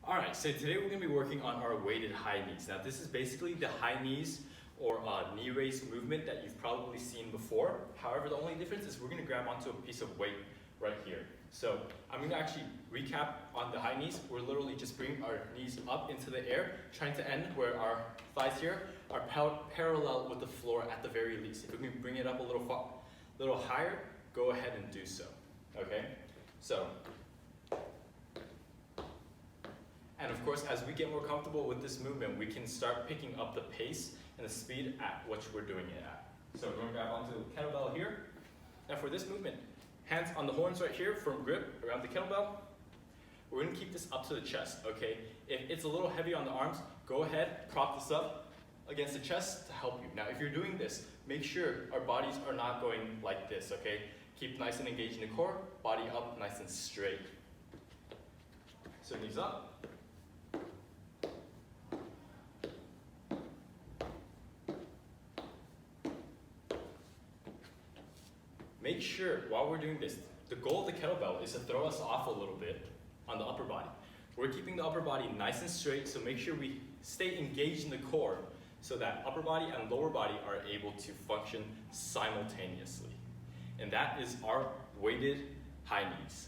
Alright, so today we're going to be working on our weighted high knees. Now this is basically the high knees or knee raise movement that you've probably seen before. However, the only difference is we're going to grab onto a piece of weight right here. So I'm going to actually recap on the high knees. We're literally just bringing our knees up into the air, trying to end where our thighs here are parallel with the floor at the very least. If we can bring it up a little higher, go ahead and do so. Okay? So, and of course, as we get more comfortable with this movement, we can start picking up the pace and the speed at which we're doing it at. So we're going to grab onto the kettlebell here. Now for this movement, hands on the horns right here, firm grip around the kettlebell. We're going to keep this up to the chest, okay? If it's a little heavy on the arms, go ahead, prop this up against the chest to help you. Now if you're doing this, make sure our bodies are not going like this, okay? Keep nice and engaged in the core, body up nice and straight. So knees up. Make sure, while we're doing this, the goal of the kettlebell is to throw us off a little bit on the upper body. We're keeping the upper body nice and straight, so make sure we stay engaged in the core so that upper body and lower body are able to function simultaneously. And that is our weighted high knees.